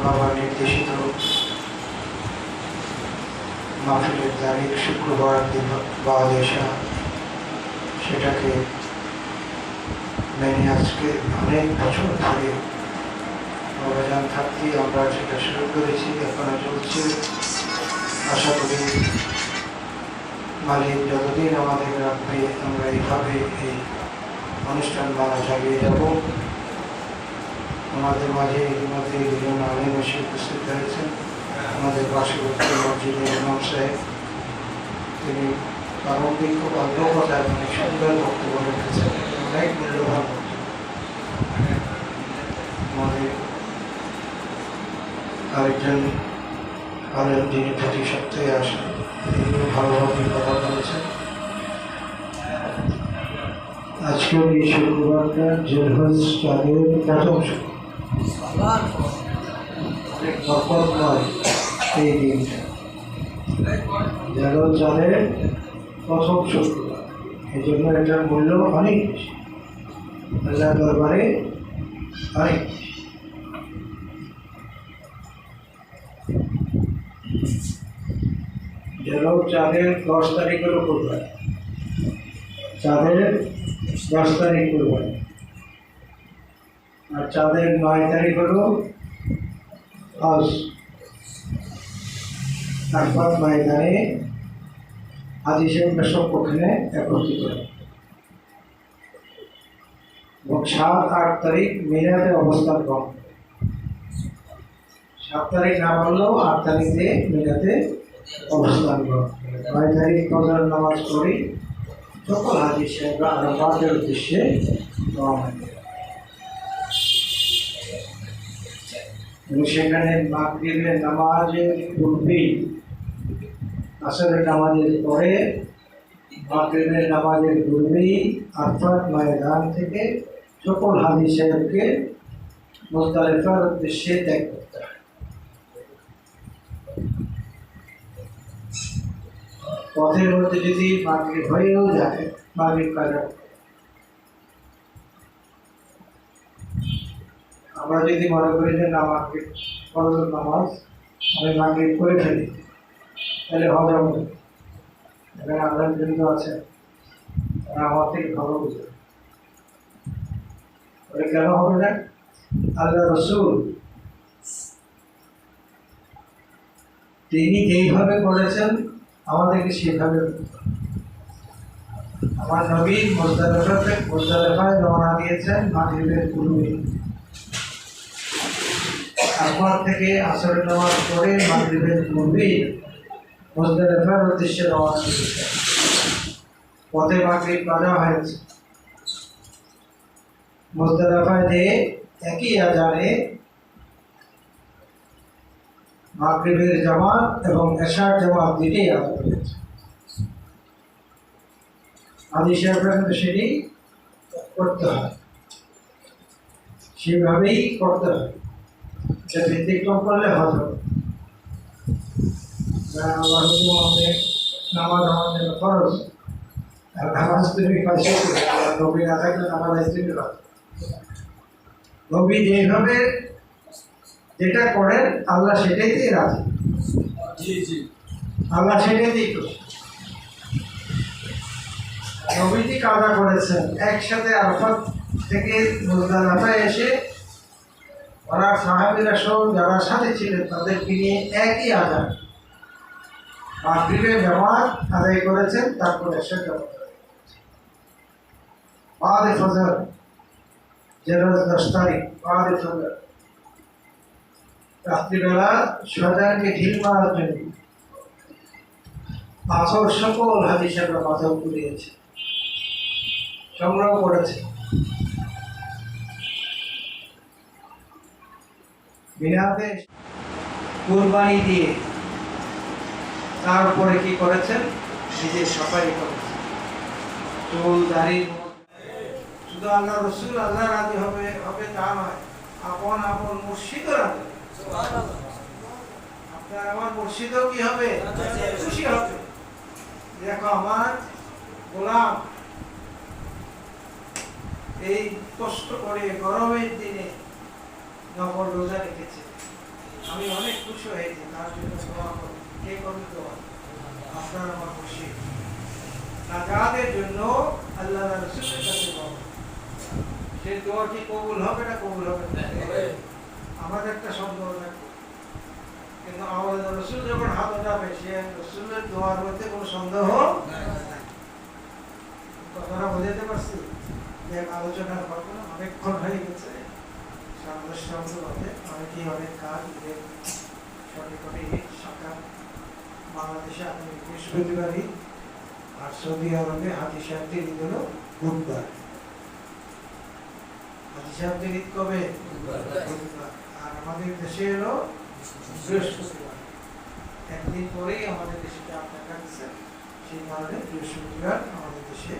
বাবা নির্দেশিত মাহফিলের তারিখ শুক্রবার দিন পাওয়া যায়, সেটাকে মেনে আজকে অনেক বছর ধরে অভিযান থাকতেই আমরা সেটা শুরু করেছি, এখনো চলছে। আশা করি মালিক যতদিন আমাদের রাখবে আমরা এইভাবে এই অনুষ্ঠান মানা চালিয়ে যাব। আমাদের মাঝে ইতিমধ্যে দুজন আলেম এসে উপস্থিত হয়েছেন। আমাদের পার্শ্ববর্তী মসজিদের ইমাম সাহেব, তিনি প্রারম্ভিক খুব অল্প কথায় অনেক সুন্দর বক্তব্য রেখেছেন, অনেক মূল্যবান বক্তব্য। আমাদের আরেকজন আলেম যিনি প্রতি সপ্তাহে আসেন, তিনিও ভালোভাবে কথা বলেছেন। আজকের এই শুক্রবারটা জেলহজ চাঁদের প্রথম শুক্রবার, অনেক বরকতময় এই দিনটা, জেলহজ চাঁদের প্রথম শুক্রবার। এই জন্য এটার মূল্য অনেক বেশি, আল্লাহ দরবারে অনেক বেশি। জেলহজ চাঁদের 10 তারিখের উপর চাঁদের 10 তারিখ করবেন, আর চাঁদের 9 তারিখ হলো আজ আরফাত ময়দানে হাজী সাহেবরা সব ওখানে একত্রিত হয় এবং 7-8 তারিখ মিনাতে অবস্থান করেন। 7 তারিখ না বললেও 8 তারিখে মিনাতে অবস্থান করেন। 9 তারিখ ফজর নামাজ পড়ি সকল হাজী সাহেবরা আরাফাতের উদ্দেশ্যে রওনা দেন এবং সেখানে মাগরিবের নামাজের পূর্বেই, আসরের নামাজের পরে, মাগরিবের নামাজের পূর্বেই আরফাত ময়দান থেকে সকল হাজী সাহেবকে মুজদালিফার উদ্দেশ্যে ত্যাগ করতে হয়। পথের মধ্যে যদি মাগরিব হয়েও যায়, মাগরিব কাজা আমরা যদি মনে করি যে না মাগরিব ফরজ নামাজ আমি মাগরিব করে ফেলি, তাহলে হবে না। এখানে আল্লাহ জন্য আছে, তারা আমার থেকে ভালো বুঝবে। কেন হবে না? আল্লাহ রসুল তিনি যেইভাবে করেছেন আমাদেরকে সেভাবে, আমার নবী মুজদালিফায় রওনা দিয়েছেন মাগরিবের পূর্বে, তারপর থেকে আসরের নামাজ পড়ে মাগরিবের পূর্বেই মুজদালিফার উদ্দেশ্যে রওনা দিয়েছেন। পথে মাগরিব কাজা হয়েছে, মুজদালিফায় যে একই আজানে মাগরিবের জামাত এবং এশার জামাত দুইটাই আদায় হয়েছে। হাজী সাহেবরা কিন্তু সেটি করতে হয়, সেভাবেই করতে হয়। এটা ব্যতিক্রম করলে হবে নামাজ আমার জন্য খরচ, আর নামাজ তুমি পয়সা নবী না থাকলে নামাজ আসতে পারে। নবী যেভাবে যেটা করেন আল্লাহ সেটাই দিয়ে রাখেন, আল্লাহ সেটাই দিয়ে খুশি। নবীজি কাজা করেছেন একসাথে আরফাত থেকে মুজদালিফায় এসে, ওরা সাহাবীরা সহ যারা সাথে ছিলেন তাদেরকে নিয়ে একই আজান মাগরিবের জামাত আদায় করেছেন, তারপরে এশার জামাত বাদে ফজর, জেলহজ 10 তারিখ বাদে ফজর রাত্রিবেলা শয়তানকে ঢিল মারার জন্য পাথর সকল হাজী সাহেবরা মাথা উঠিয়েছে, সংগ্রহ করেছে। মিনাতে কুরবানি দিয়ে তারপরে কি করেছেন, নিজের সাফাই করেছেন। চুল দাড়ি, শুধু আল্লাহ রসুল আল্লাহ রাজি হবে হবে তা নয়, আপন আপন মুর্শিদও রাজি। আপনার আমার মুর্শিদও কি হবে, খুশি হবে। দেখো আমার গোলাম এই কষ্ট করে গরমের দিনে নফল রোজা রেখেছে, হয়েছে তার জন্য দোয়া করুন। কে করবে দোয়া? আপনার আমার খুশি নাজাতের জন্য আল্লাহ রাসূলের কাছে দোয়া করুন। সেই দোয়া কি কবুল হবে না কবুল হবে না? আমাদের একটা সন্দেহ থাকবে, কিন্তু আমাদের রাসূল যখন হাত উঠাবে সে রাসূলের দোয়ার মধ্যে কোনো সন্দেহ নাই। কথাটা বুঝাতে পারছি? যে আলোচনার ঘটনা অনেকক্ষণ হয়ে গেছে, অনেকেই অনেক কাজ সঠিক সরকার বাংলাদেশে আপনি বৃহস্পতিবারই, আর সৌদি আরবে হাজি সাহেবদের ঈদ হলো বুধবার। হাজি সাহেবদের ঈদ কবে? বুধবার। আর আমাদের দেশে হলো বৃহস্পতিবার। একদিন পরেই আমাদের দেশে চাপ দেখা দিচ্ছে, সেই কারণে বৃহস্পতিবার আমাদের দেশে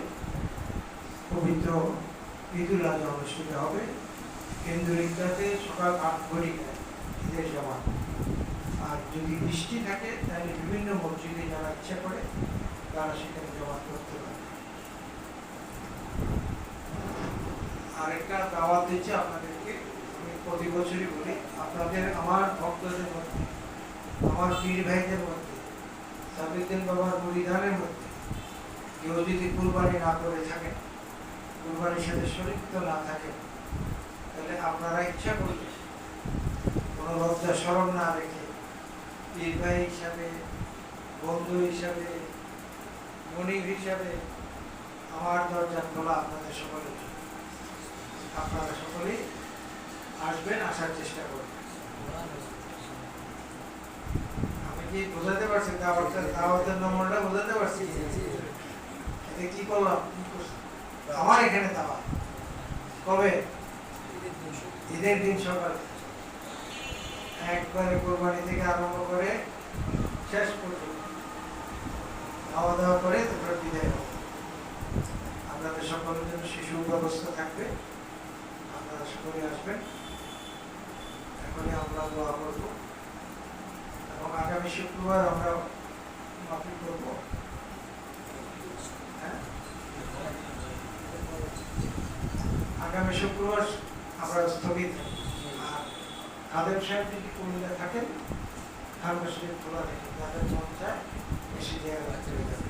পবিত্র ঈদুল আজহা অনুষ্ঠিত হবে। কেন্দ্রীয় ঈদগাতে সকাল ৮ ঘটিকায় ঈদের জামাত। আর যদি বৃষ্টি থাকে তাহলে বিভিন্ন মসজিদে যারা ইচ্ছা করে তারা সেখানে জামাত করতে পারে। আরেকটা দাওয়াত দিচ্ছি আপনাদেরকে, আমি প্রতি বছরই বলি, আপনাদের আমার ভক্তদের মধ্যে, আমার পীর ভাইদের মধ্যে, সাবিউদ্দিন বাবার মুরিদানের মধ্যে কেউ যদি কুরবানি না করে থাকেন, কুরবানির সাথে শরীক না থাকে, তাহলে আপনারা ইচ্ছা করলে কোনো লজ্জা শরম না রেখে পীর ভাই হিসাবে, বন্ধু হিসাবে, মনিব হিসাবে আমার দরজা খোলা আপনাদের সকলের জন্য। আপনারা সকলেই আসবেন, আসার চেষ্টা করবেন। আমি কি বোঝাতে পারছি? দাওয়াতের নম্বরটা বোঝাতে পারছি? এতে কি করলাম? আমার এখানে দাওয়াত কবে? ঈদের দিন সকালে একবারে কোরবানি থেকে আরম্ভ করে শেষ পর্যন্ত খাওয়া দাওয়া করে তারপরে বিদায় হবে। আপনাদের সকলের জন্য শিশু ব্যবস্থা থাকবে, আপনারা সকলে আসবেন। এখনই আমরা দোয়া করব এবং আগামী শুক্রবার আমরা মাহফিল করব। আগামী শুক্রবার আমরা স্থগিত। আর কাদের সাহেব যদি কুমিল্লা থাকেন, খানকা শরীফ খোলা রেখে যাদের মন চায় এসে জায়গা চলে যাবে।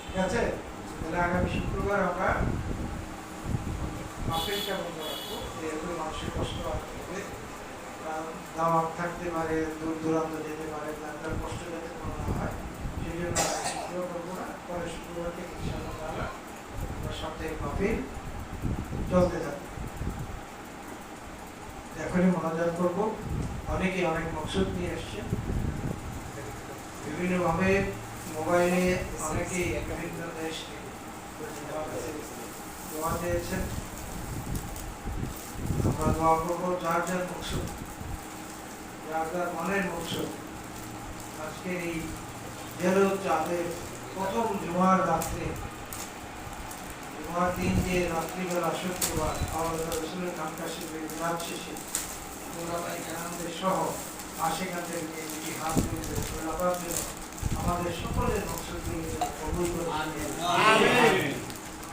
ঠিক আছে? তাহলে আগামী শুক্রবার আমরা মাহফিলটা বন্ধ রাখবো, যেহেতু মানুষের কষ্ট হবে, দাওয়াত থাকতে পারে, দূর দূরান্ত যেতে পারে, তার কষ্ট যাতে কোনো না হয় সেই জন্য শুক্রবার করবো না। পরে শুক্রবার থেকে ইনশাআল্লাহ তাআলা আমরা সাপ্তাহিক মাহফিল চলতে থাকবে। এখনই মনোযোগ করব। অনেকে অনেক মকসুদ নিয়ে আসছে, বিভিন্নভাবে মোবাইলে অনেকেই বিভিন্ন দেশ দোয়া দিয়েছেন। আমরা দোয়া করবো যার যার মকসুদ, যার যার মনের মকসুদ। আজকের এই চাঁদের প্রথম জুমার রাত্রে, জুমার দিন যে রাত্রিবেলা শুক্রবার আমাদের রাসূলের খানকা শরীফের রাত শেষে ওলামায়ে কেরামদের সহ আশিকানদের নিয়ে দুটি হাত তুলে লাগার জন্য আমাদের সকলের মকসুদগুলো কবুল করে। আমিন।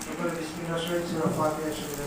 সকলে বিসমিল্লাহ শরীফ সূরা ফাতিহা শরীফ